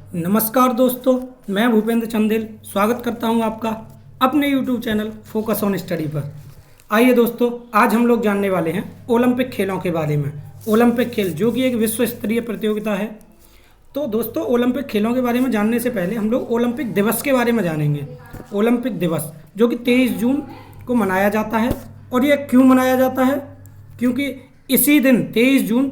नमस्कार दोस्तों, मैं भूपेंद्र चंदेल स्वागत करता हूं आपका अपने YouTube channel focus on study पर। आइए दोस्तों, आज हम लोग जानने वाले हैं ओलंपिक खेलों के बारे में। ओलंपिक खेल जो कि एक विश्व स्तरीय प्रतियोगिता है। तो दोस्तों, ओलंपिक खेलों के बारे में जानने से पहले हम लोग ओलंपिक दिवस के बारे में जानेंगे। ओलंपिक दिवस जो कि 23 जून को मनाया जाता है। और यह क्यों मनाया जाता है? क्योंकि इसी दिन 23 जून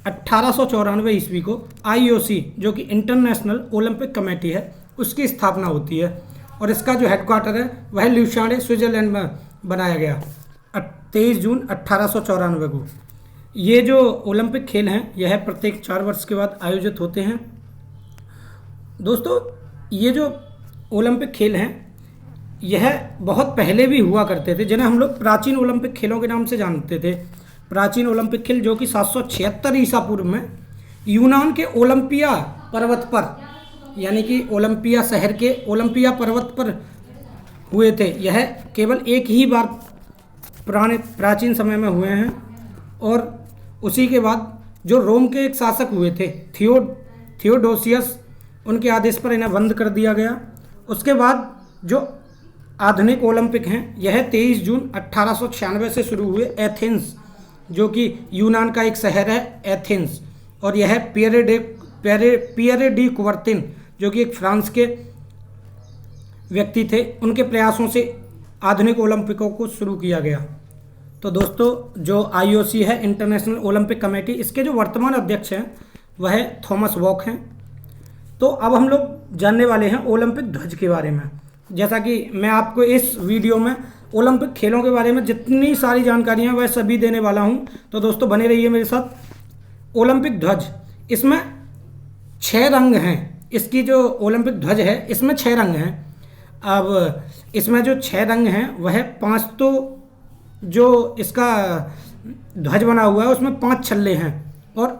1894 ईस्वी को IOC जो कि इंटरनेशनल ओलंपिक कमेटी है उसकी स्थापना होती है। और इसका जो हेडक्वार्टर है वह ल्यूशाने स्विट्जरलैंड में बनाया गया 23 जून 1894 को। ये जो ओलंपिक खेल हैं यह प्रत्येक 4 वर्ष के बाद आयोजित होते हैं। दोस्तों, ये जो ओलंपिक खेल हैं यह बहुत पहले भी हुआ करते थे, जिन्हें हम लोग प्राचीन ओलंपिक खेलों के नाम से जानते थे। प्राचीन ओलंपिक खेल जो कि 776 ईसा पूर्व में यूनान के ओलंपिया पर्वत पर, यानी कि ओलंपिया शहर के ओलंपिया पर्वत पर हुए थे। यह केवल एक ही बार प्राचीन समय में हुए हैं। और उसी के बाद जो रोम के एक शासक हुए थे थियोडोसियस, उनके आदेश पर इन्हें बंद कर दिया गया। उसके बाद जो आधुनिक ओलंपिक हैं यह 23 जून 1896 से शुरू हुए एथेंस, जो कि यूनान का एक शहर है एथेंस। और यह पियरे डी कुबर्तिन जो कि एक फ्रांस के व्यक्ति थे, उनके प्रयासों से आधुनिक ओलंपिकों को शुरू किया गया। तो दोस्तों, जो IOC है इंटरनेशनल ओलंपिक कमेटी, इसके जो वर्तमान अध्यक्ष हैं वह थॉमस बॉक हैं। तो अब हम लोग जानने वाले हैं ओलंपिक ध्वज के बारे में। जैसा कि मैं आपको इस वीडियो में ओलंपिक खेलों के बारे में जितनी सारी जानकारियां वह सभी देने वाला हूं, तो दोस्तों बने रहिए मेरे साथ। ओलंपिक ध्वज, इसमें 6 रंग हैं। इसकी जो ओलंपिक ध्वज है इसमें 6 रंग हैं। अब इसमें जो 6 रंग हैं वह 5, तो जो इसका ध्वज बना हुआ है उसमें 5 छल्ले हैं। और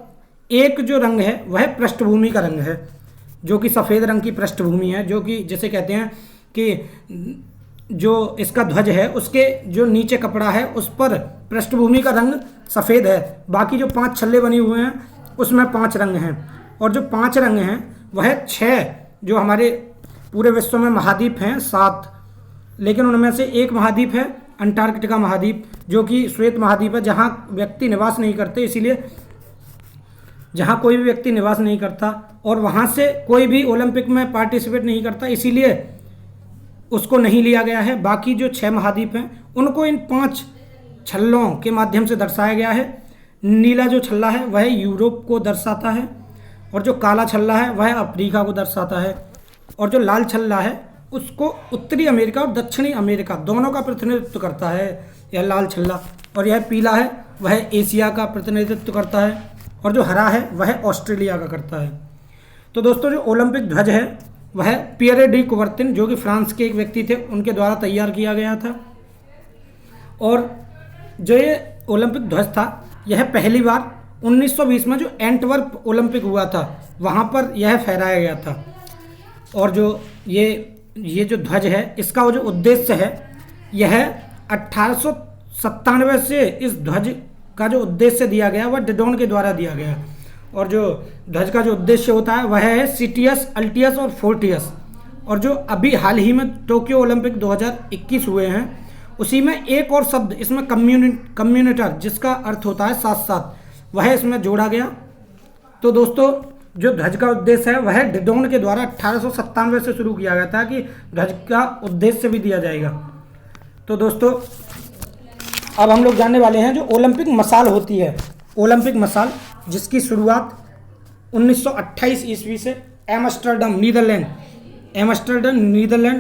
एक जो रंग है वह पृष्ठभूमि का रंग है, जो कि सफ़ेद रंग की पृष्ठभूमि है, जो कि जिसे कहते हैं कि जो इसका ध्वज है उसके जो नीचे कपड़ा है उस पर पृष्ठभूमि का रंग सफ़ेद है। बाकी जो 5 छल्ले बने हुए हैं उसमें 5 रंग हैं। और जो 5 रंग हैं वह 6 जो हमारे पूरे विश्व में महाद्वीप हैं 7, लेकिन उनमें से एक महाद्वीप है अंटार्कटिका महाद्वीप, जो कि श्वेत महाद्वीप है, जहाँ व्यक्ति निवास नहीं करते, इसीलिए जहाँ कोई भी व्यक्ति निवास नहीं करता और वहाँ से कोई भी ओलंपिक में पार्टिसिपेट नहीं करता, इसीलिए उसको नहीं लिया गया है। बाकी जो 6 महाद्वीप हैं उनको इन 5 छल्लों के माध्यम से दर्शाया गया है। नीला जो छल्ला है वह यूरोप को दर्शाता है, और जो काला छल्ला है वह अफ्रीका को दर्शाता है, और जो लाल छल्ला है उसको उत्तरी अमेरिका और दक्षिणी अमेरिका दोनों का प्रतिनिधित्व करता है यह लाल छल्ला। और यह पीला है वह एशिया का प्रतिनिधित्व करता है, और जो हरा है वह ऑस्ट्रेलिया का करता है। तो दोस्तों, जो ओलंपिक ध्वज है वह पियरे डी कुबर्तिन जो कि फ्रांस के एक व्यक्ति थे उनके द्वारा तैयार किया गया था। और जो ये ओलंपिक ध्वज था यह पहली बार 1920 में जो एंटवर्प ओलंपिक हुआ था वहाँ पर यह फहराया गया था। और जो ये जो ध्वज है इसका वो जो उद्देश्य है यह 1897 से इस ध्वज का जो उद्देश्य दिया गया वह डिडोन के द्वारा दिया गया। और जो ध्वज का जो उद्देश्य होता है वह है सिटियस, अल्टियस और फोर्टियस। और जो अभी हाल ही में टोक्यो ओलंपिक 2021 हुए हैं उसी में एक और शब्द इसमें कम्युनिटर, जिसका अर्थ होता है साथ साथ, वह इसमें जोड़ा गया। तो दोस्तों, जो ध्वज का उद्देश्य है वह डिडोन के द्वारा 1897 से शुरू किया गया था कि ध्वज का उद्देश्य भी दिया जाएगा। तो दोस्तों, अब हम लोग जानने वाले हैं जो ओलंपिक मशाल होती है। ओलंपिक मशाल जिसकी शुरुआत 1928 ईस्वी से एम्स्टर्डम नीदरलैंड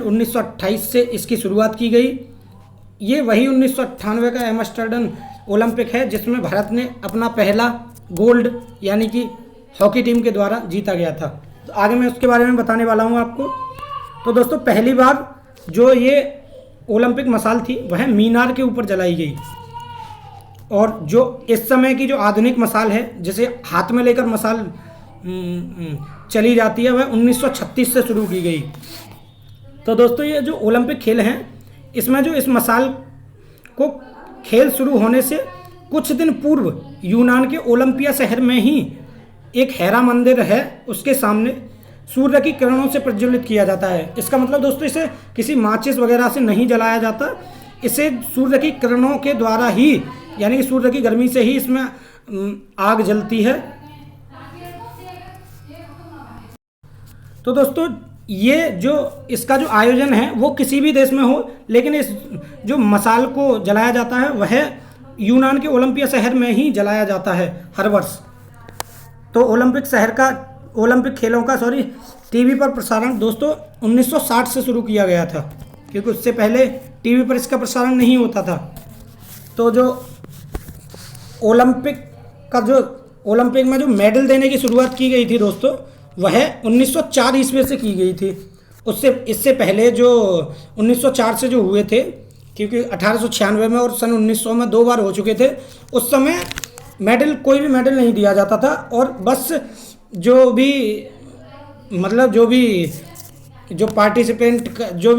1928 से इसकी शुरुआत की गई। ये वही 1998 का एम्स्टर्डम ओलंपिक है जिसमें भारत ने अपना पहला गोल्ड यानी कि हॉकी टीम के द्वारा जीता गया था। तो आगे मैं उसके बारे में बताने वाला हूँ आपको। तो दोस्तों, पहली बार जो ये ओलंपिक मशाल थी वह मीनार के ऊपर जलाई गई। और जो इस समय की जो आधुनिक मशाल है जिसे हाथ में लेकर मशाल चली जाती है वह 1936 से शुरू की गई। तो दोस्तों, ये जो ओलंपिक खेल हैं इसमें जो इस मशाल को खेल शुरू होने से कुछ दिन पूर्व यूनान के ओलंपिया शहर में ही एक हेरा मंदिर है, उसके सामने सूर्य की किरणों से प्रज्वलित किया जाता है। इसका मतलब दोस्तों इसे किसी माचिस वगैरह से नहीं जलाया जाता, इसे सूर्य की किरणों के द्वारा ही, यानी कि सूर्य की गर्मी से ही इसमें आग जलती है। तो दोस्तों ये जो इसका जो आयोजन है वो किसी भी देश में हो, लेकिन इस जो मशाल को जलाया जाता है वह यूनान के ओलंपिया शहर में ही जलाया जाता है हर वर्ष। तो ओलंपिक खेलों का टीवी पर प्रसारण दोस्तों 1960 से शुरू किया गया था, क्योंकि उससे पहले टीवी पर इसका प्रसारण नहीं होता था। तो जो ओलंपिक में जो मेडल देने की शुरुआत की गई थी दोस्तों, वह 1904 ईस्वी से की गई थी। इससे पहले जो 1904 से जो हुए थे, क्योंकि 1896 में और सन 1900 में 2 बार हो चुके थे, उस समय कोई भी मेडल नहीं दिया जाता था, और बस जो भी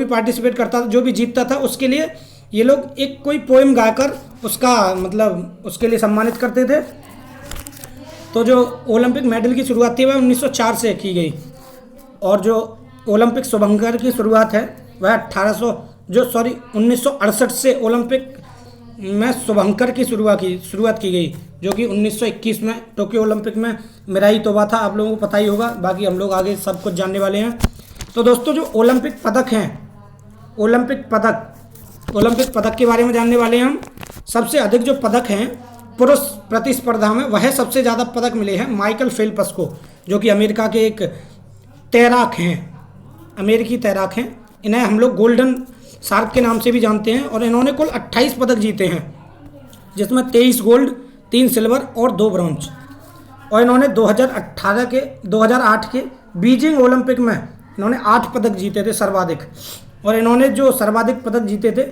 पार्टिसिपेट करता था, जो भी जीतता था, उसके लिए ये लोग एक कोई पोएम गाकर उसके लिए सम्मानित करते थे। तो जो ओलंपिक मेडल की शुरुआत थी वह 1904 से की गई, और जो ओलंपिक शुभंकर की शुरुआत है वह 1968 से ओलंपिक में शुभंकर की शुरुआत की गई, जो कि 1921 में टोक्यो ओलंपिक में मिराई तोबा था। आप लोगों को पता ही होगा, बाकी हम लोग आगे सब कुछ जानने वाले हैं। तो दोस्तों जो ओलंपिक पदक हैं, ओलंपिक पदक के बारे में जानने वाले हैं हम। सबसे अधिक जो पदक हैं पुरुष प्रतिस्पर्धा में, वह सबसे ज़्यादा पदक मिले हैं माइकल फेल्प्स को, जो कि अमेरिका के एक अमेरिकी तैराक हैं। इन्हें हम लोग गोल्डन शार्क के नाम से भी जानते हैं, और इन्होंने कुल 28 पदक जीते हैं, जिसमें 23 गोल्ड, 3 सिल्वर और 2 ब्रॉन्ज। और इन्होंने 2008 के बीजिंग ओलंपिक में इन्होंने 8 पदक जीते थे सर्वाधिक, और इन्होंने जो सर्वाधिक पदक जीते थे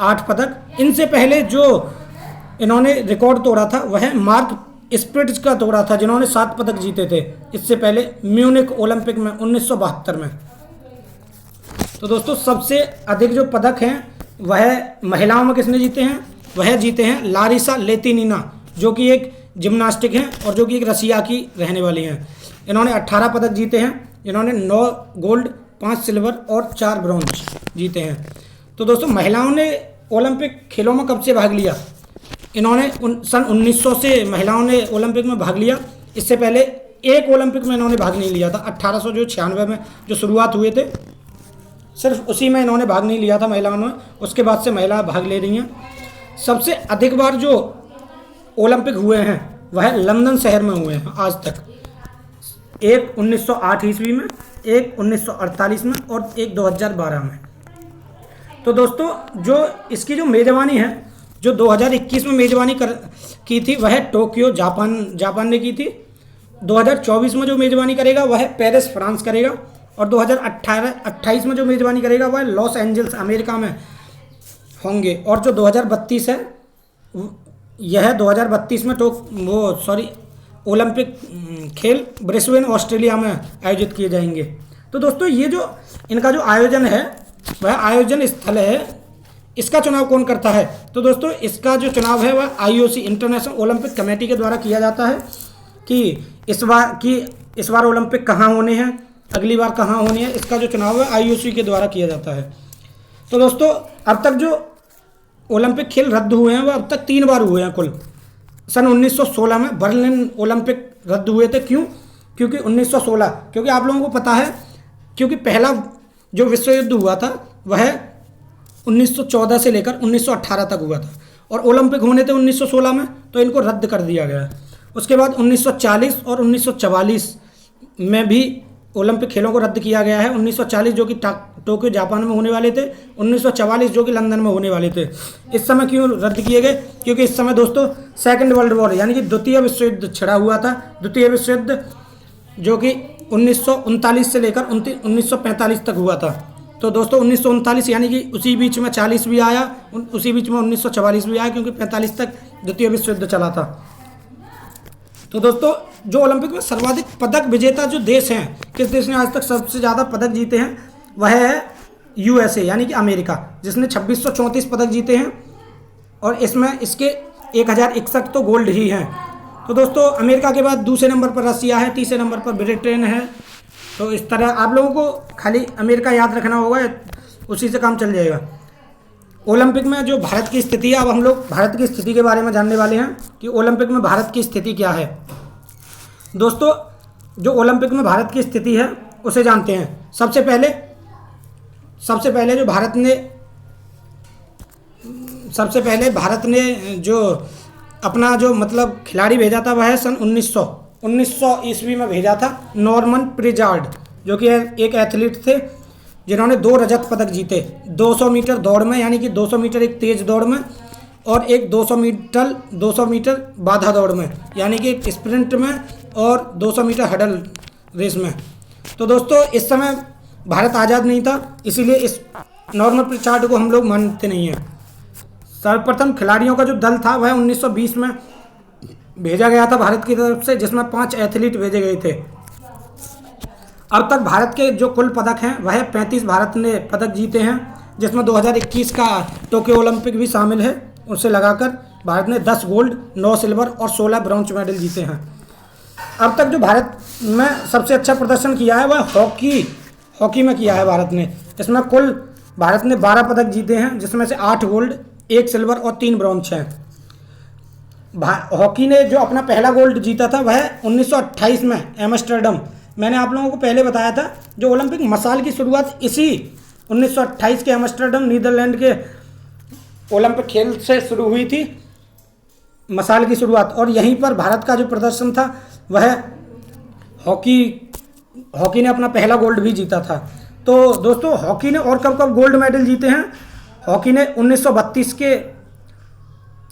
8 पदक। इनसे पहले जो इन्होंने रिकॉर्ड तोड़ा था वह मार्क स्प्रिट्ज का तोड़ा था, जिन्होंने 7 पदक जीते थे इससे पहले म्यूनिक ओलंपिक में 1972 में। तो दोस्तों सबसे अधिक जो पदक हैं वह महिलाओं में किसने जीते हैं? वह जीते हैं लारिसा लेतिनीना, जो कि एक जिम्नास्टिक हैं और जो कि एक रसिया की रहने वाली हैं। इन्होंने 18 पदक जीते हैं। इन्होंने 9 गोल्ड, 5 सिल्वर और 4 ब्रॉन्ज जीते हैं। तो दोस्तों महिलाओं ने ओलंपिक खेलों में कब से भाग लिया? इन्होंने सन 1900 से महिलाओं ने ओलंपिक में भाग लिया। इससे पहले एक ओलंपिक में इन्होंने भाग नहीं लिया था। 1896 में जो शुरुआत हुए थे, सिर्फ उसी में इन्होंने भाग नहीं लिया था महिलाओं ने। उसके बाद से महिला भाग ले रही हैं। सबसे अधिक बार जो ओलंपिक हुए हैं वह लंदन शहर में हुए हैं आज तक। एक 1908 ईस्वी में, एक 1948 में और एक 2012 में। तो दोस्तों जो इसकी जो मेज़बानी है, जो 2021 में मेज़बानी की थी वह टोक्यो जापान ने की थी। 2024 में जो मेज़बानी करेगा वह पेरिस फ्रांस करेगा, और 2028 में जो मेज़बानी करेगा वह लॉस एंजल्स अमेरिका में होंगे। और जो 2032 है यह 2032 में ओलंपिक खेल ब्रिस्बेन ऑस्ट्रेलिया में आयोजित किए जाएंगे। तो दोस्तों ये जो इनका जो आयोजन है वह आयोजन स्थल है, इसका चुनाव कौन करता है? तो दोस्तों इसका जो चुनाव है वह IOC इंटरनेशनल ओलंपिक कमेटी के द्वारा किया जाता है कि इस बार ओलंपिक कहाँ होने हैं, अगली बार कहाँ होनी है। इसका जो चुनाव है IOC के द्वारा किया जाता है। तो दोस्तों अब तक जो ओलंपिक खेल रद्द हुए हैं वह अब तक 3 बार हुए हैं कुल। सन 1916 में बर्लिन ओलंपिक रद्द हुए थे। क्यों? क्योंकि 1916, क्योंकि आप लोगों को पता है, क्योंकि पहला जो विश्व युद्ध हुआ था वह 1914 से लेकर 1918 तक हुआ था, और ओलंपिक होने थे 1916 में, तो इनको रद्द कर दिया गया। उसके बाद 1940 और 1944 में भी ओलंपिक खेलों को रद्द किया गया है। 1940 जो कि टोक्यो जापान में होने वाले थे, 1944 जो कि लंदन में होने वाले थे। इस समय क्यों रद्द किए गए? क्योंकि इस समय दोस्तों सेकंड वर्ल्ड वॉर यानी कि द्वितीय विश्व युद्ध छिड़ा हुआ था। द्वितीय विश्व युद्ध जो कि 1939 से लेकर 1945 तक हुआ था। तो दोस्तों 1939 यानी कि उसी बीच में 40 भी आया, उसी बीच में 1944 भी आया, क्योंकि 45 तक द्वितीय विश्व युद्ध चला था। तो दोस्तों जो ओलंपिक में सर्वाधिक पदक विजेता जो देश हैं, किस देश ने आज तक सबसे ज़्यादा पदक जीते हैं, वह है USA यानी कि अमेरिका, जिसने 2634 पदक जीते हैं, और इसमें इसके 1061 तो गोल्ड ही हैं। तो दोस्तों अमेरिका के बाद दूसरे नंबर पर रसिया है, तीसरे नंबर पर ब्रिटेन है, तो इस तरह आप लोगों को खाली अमेरिका याद रखना होगा, उसी से काम चल जाएगा। ओलंपिक में जो भारत की स्थिति है, अब हम लोग भारत की स्थिति के बारे में जानने वाले हैं कि ओलंपिक में भारत की स्थिति क्या है। दोस्तों, जो ओलंपिक में भारत की स्थिति है उसे जानते हैं। सबसे पहले भारत ने जो अपना जो मतलब खिलाड़ी भेजा था वह है सन 1900 ईस्वी में भेजा था, नॉर्मन प्रिजार्ड, जो कि एक एथलीट थे जिन्होंने 2 रजत पदक जीते 200 मीटर दौड़ में, यानी कि 200 मीटर एक तेज दौड़ में और एक 200 मीटर बाधा दौड़ में, यानी कि एक स्प्रिंट में और 200 मीटर हडल रेस में। तो दोस्तों, इस समय भारत आज़ाद नहीं था, इसीलिए इस नॉर्मन प्रिजार्ड को हम लोग मानते नहीं हैं। सर्वप्रथम खिलाड़ियों का जो दल था वह 1920 में भेजा गया था भारत की तरफ से, जिसमें 5 एथलीट भेजे गए थे। अब तक भारत के जो कुल पदक हैं वह 35 भारत ने पदक जीते हैं, जिसमें 2021 का टोक्यो ओलंपिक भी शामिल है। उसे लगाकर भारत ने 10 गोल्ड, 9 सिल्वर और 16 ब्रॉन्ज मेडल जीते हैं। अब तक जो भारत में सबसे अच्छा प्रदर्शन किया है वह हॉकी में किया है भारत ने। इसमें कुल भारत ने 12 पदक जीते हैं, जिसमें से 8 गोल्ड, 1 सिल्वर और 3 ब्रॉन्ज हैं। हॉकी ने जो अपना पहला गोल्ड जीता था वह 1928 में एम्स्टर्डम। मैंने आप लोगों को पहले बताया था जो ओलंपिक मसाल की शुरुआत इसी 1928 के एम्स्टर्डम नीदरलैंड के ओलंपिक खेल से शुरू हुई थी, मसाल की शुरुआत। और यहीं पर भारत का जो प्रदर्शन था वह हॉकी ने अपना पहला गोल्ड भी जीता था। तो दोस्तों, हॉकी ने और कब गोल्ड मेडल जीते हैं? हॉकी ने 1932 के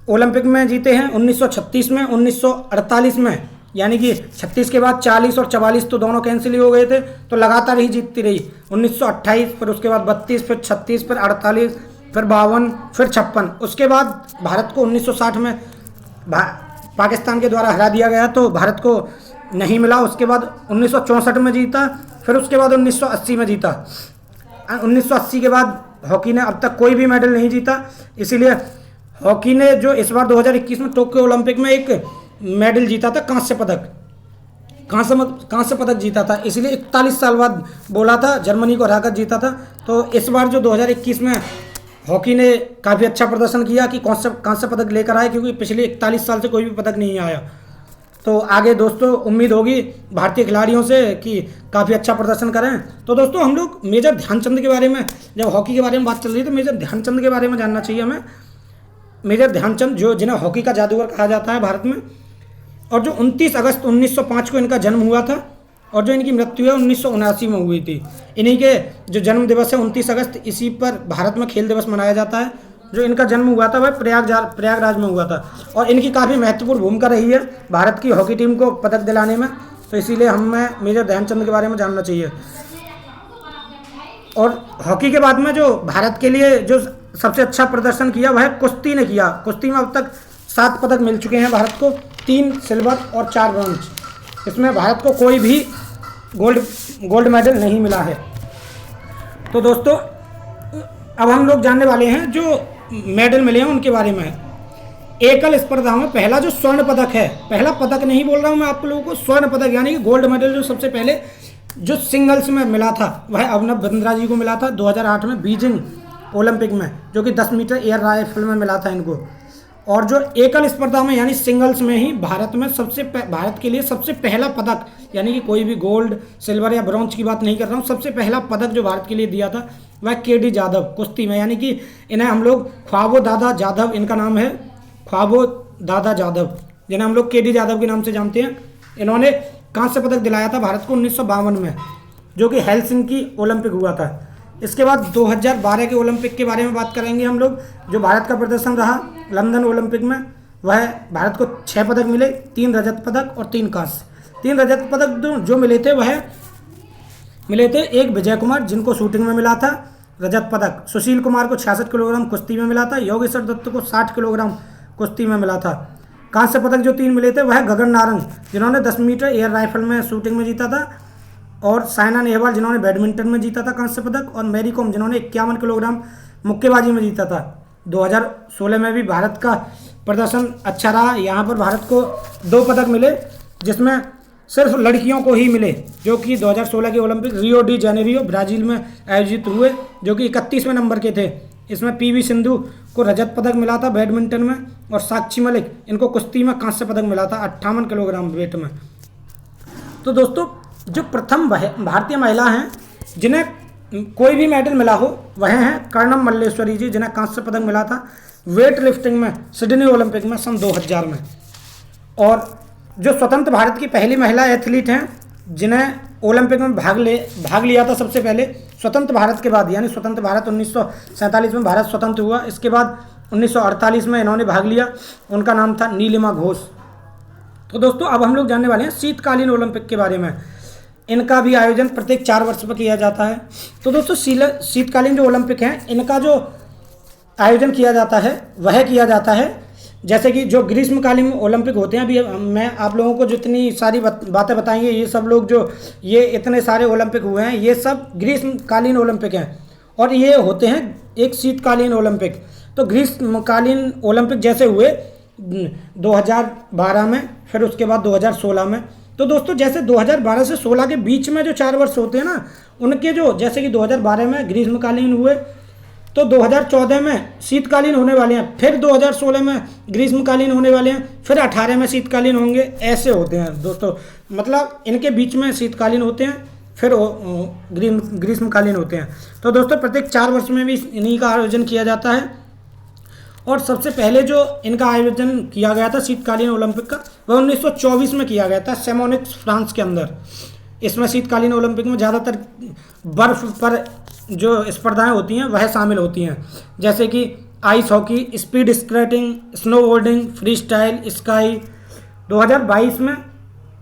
ओलंपिक में जीते हैं, 1936 में, 1948 में, यानी कि 36 के बाद 40 और 44 तो दोनों कैंसिल ही हो गए थे, तो लगातार ही जीतती रही। 1928, फिर उसके बाद 32, फिर 36, फिर 48, फिर 52, फिर 56। उसके बाद भारत को 1960 में पाकिस्तान के द्वारा हरा दिया गया, तो भारत को नहीं मिला। उसके बाद 1964 में जीता, फिर उसके बाद 1980 में जीता। 1980 के बाद हॉकी ने अब तक कोई भी मेडल नहीं जीता, इसीलिए हॉकी ने जो इस बार 2021 में टोक्यो ओलंपिक में एक मेडल जीता था, कांस्य पदक जीता था, इसलिए 41 साल बाद बोला था, जर्मनी को हराकर जीता था। तो इस बार जो 2021 में हॉकी ने काफ़ी अच्छा प्रदर्शन किया कि कांस्य पदक लेकर आए, क्योंकि पिछले 41 साल से कोई भी पदक नहीं आया। तो आगे दोस्तों उम्मीद होगी भारतीय खिलाड़ियों से कि काफ़ी अच्छा प्रदर्शन करें। तो दोस्तों, हम लोग मेजर ध्यानचंद के बारे में, जब हॉकी के बारे में बात चल रही है तो मेजर ध्यानचंद के बारे में जानना चाहिए हमें। मेजर ध्यानचंद जो जिन्हें हॉकी का जादूगर कहा जाता है भारत में, और जो 29 अगस्त 1905 को इनका जन्म हुआ था और जो इनकी मृत्यु है 1979 में हुई थी। इन्हीं के जो जन्म दिवस है 29 अगस्त, इसी पर भारत में खेल दिवस मनाया जाता है। जो इनका जन्म हुआ था वह प्रयागराज में हुआ था, और इनकी काफ़ी महत्वपूर्ण भूमिका रही है भारत की हॉकी टीम को पदक दिलाने में। तो इसीलिए हमें मेजर ध्यानचंद के बारे में जानना चाहिए। और हॉकी के बाद में जो भारत के लिए जो सबसे अच्छा प्रदर्शन किया वह कुश्ती ने किया। कुश्ती में अब तक 7 पदक मिल चुके हैं भारत को, 3 सिल्वर और 4 ब्रॉन्ज। इसमें भारत को कोई भी गोल्ड मेडल नहीं मिला है। तो दोस्तों, अब हम लोग जानने वाले हैं जो मेडल मिले हैं उनके बारे में। एकल स्पर्धा में पहला जो स्वर्ण पदक है, पहला पदक नहीं बोल रहा हूँ मैं आप लोगों को, स्वर्ण पदक यानी कि गोल्ड मेडल जो सबसे पहले जो सिंगल्स में मिला था वह अभिनव बिंद्रा जी को मिला था 2008 में बीजिंग ओलंपिक में, जो कि 10 मीटर एयर राइफल में मिला था इनको। और जो एकल स्पर्धा में यानी सिंगल्स में ही भारत के लिए सबसे पहला पदक, यानी कि कोई भी गोल्ड, सिल्वर या ब्रॉन्ज की बात नहीं कर रहा हूँ, सबसे पहला पदक जो भारत के लिए दिया था वह केडी जाधव कुश्ती में, यानी कि इन्हें हम लोग ख्वाबो दादा जाधव, इनका नाम है ख्वाबो दादा जाधव, जिन्हें हम लोग केडी जाधव के नाम से जानते हैं। इन्होंने कांस्य पदक दिलाया था भारत को 1952 में, जो कि हेलसिंकी ओलंपिक हुआ था। इसके बाद 2012 के ओलंपिक के बारे में बात करेंगे हम लोग। जो भारत का प्रदर्शन रहा लंदन ओलंपिक में, वह भारत को 6 पदक मिले, 3 रजत पदक और 3 कांस्य। 3 रजत पदक जो मिले थे वह मिले थे, एक विजय कुमार जिनको शूटिंग में मिला था रजत पदक, सुशील कुमार को 66 किलोग्राम कुश्ती में मिला था, योगेश्वर दत्त को 60 किलोग्राम कुश्ती में मिला था। कांस्य पदक जो 3 मिले थे वह गगन नारंग जिन्होंने 10 मीटर एयर राइफल में शूटिंग में जीता था, और साइना नेहवाल जिन्होंने बैडमिंटन में जीता था कांस्य पदक, और मैरी कॉम जिन्होंने 51 किलोग्राम मुक्केबाजी में जीता था। 2016 में भी भारत का प्रदर्शन अच्छा रहा। यहाँ पर भारत को 2 पदक मिले, जिसमें सिर्फ लड़कियों को ही मिले, जो कि 2016 के Olympic Rio de Janeiro Brazil में आयोजित हुए, जो कि 31वें नंबर के थे। इसमें पीवी सिंधु को रजत पदक मिला था बैडमिंटन में, और साक्षी मलिक इनको कुश्ती में कांस्य पदक मिला था 58 किलोग्राम वेट में। तो दोस्तों, जो प्रथम भारतीय महिला हैं जिन्हें कोई भी मेडल मिला हो वह हैं कर्णम मल्लेश्वरी जी, जिन्हें कांस्य पदक मिला था वेट लिफ्टिंग में सिडनी ओलंपिक में सन 2000 में। और जो स्वतंत्र भारत की पहली महिला एथलीट हैं जिन्हें ओलंपिक में भाग लिया था सबसे पहले स्वतंत्र भारत के बाद, यानी स्वतंत्र भारत 1947 में भारत स्वतंत्र हुआ, इसके बाद 1948 में इन्होंने भाग लिया, उनका नाम था नीलिमा घोष। तो दोस्तों, अब हम लोग जानने वाले हैं शीतकालीन ओलंपिक के बारे में। इनका भी आयोजन प्रत्येक 4 वर्ष पर किया जाता है। तो दोस्तों, शीतकालीन जो ओलंपिक हैं इनका जो आयोजन किया जाता है वह किया जाता है जैसे कि जो ग्रीष्मकालीन ओलंपिक होते हैं, अभी मैं आप लोगों को जितनी सारी बातें बताएंगे, ये सब लोग जो ये इतने सारे ओलंपिक हुए हैं ये सब ग्रीष्मकालीन ओलंपिक हैं, और ये होते हैं एक शीतकालीन ओलंपिक। तो ग्रीष्मकालीन ओलंपिक जैसे हुए 2012 में, फिर उसके बाद 2016 में। तो दोस्तों, जैसे 2012 से 16 के बीच में जो 4 वर्ष होते हैं ना, उनके जो जैसे कि 2012 में ग्रीष्मकालीन हुए, तो 2014 में शीतकालीन होने वाले हैं, फिर 2016 में ग्रीष्मकालीन होने वाले हैं, फिर 18 में शीतकालीन होंगे, ऐसे होते हैं दोस्तों। मतलब इनके बीच में शीतकालीन होते हैं, फिर ग्रीष्मकालीन होते हैं। तो दोस्तों, प्रत्येक 4 वर्ष में भी इन्हीं का आयोजन किया जाता है। और सबसे पहले जो इनका आयोजन किया गया था शीतकालीन ओलंपिक का, वह 1924 में किया गया था सेमोनिक्स, फ्रांस के अंदर। इसमें शीतकालीन ओलंपिक में ज़्यादातर बर्फ़ पर जो स्पर्धाएं होती हैं वह शामिल होती हैं, जैसे कि ice hockey, speed skating, snowboarding, free style, sky. 2022 में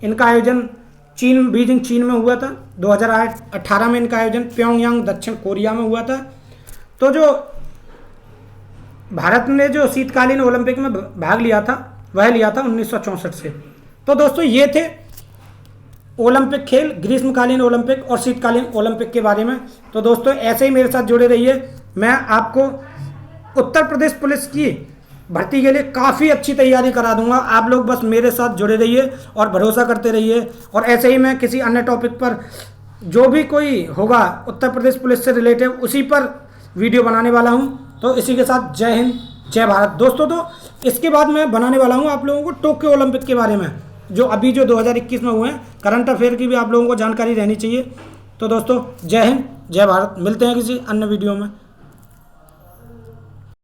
इनका आयोजन बीजिंग चीन में हुआ था। 2018 में इनका आयोजन प्योंगयांग दक्षिण कोरिया में हुआ था। तो जो भारत ने जो शीतकालीन ओलंपिक में भाग लिया था वह लिया था 1964 से। तो दोस्तों, ये थे ओलंपिक खेल, ग्रीष्मकालीन ओलंपिक और शीतकालीन ओलंपिक के बारे में। तो दोस्तों, ऐसे ही मेरे साथ जुड़े रहिए। मैं आपको उत्तर प्रदेश पुलिस की भर्ती के लिए काफ़ी अच्छी तैयारी करा दूंगा। आप लोग बस मेरे साथ जुड़े रहिए और भरोसा करते रहिए। और ऐसे ही मैं किसी अन्य टॉपिक पर जो भी कोई होगा उत्तर प्रदेश पुलिस से रिलेटेड, उसी पर वीडियो बनाने वाला हूँ। तो इसी के साथ जय हिंद, जय भारत दोस्तों। तो इसके बाद मैं बनाने वाला हूँ आप लोगों को टोक्यो ओलंपिक के बारे में, जो अभी जो 2021 में हुए हैं। करंट अफेयर की भी आप लोगों को जानकारी रहनी चाहिए। तो दोस्तों, जय हिंद, जय भारत। मिलते हैं किसी अन्य वीडियो में।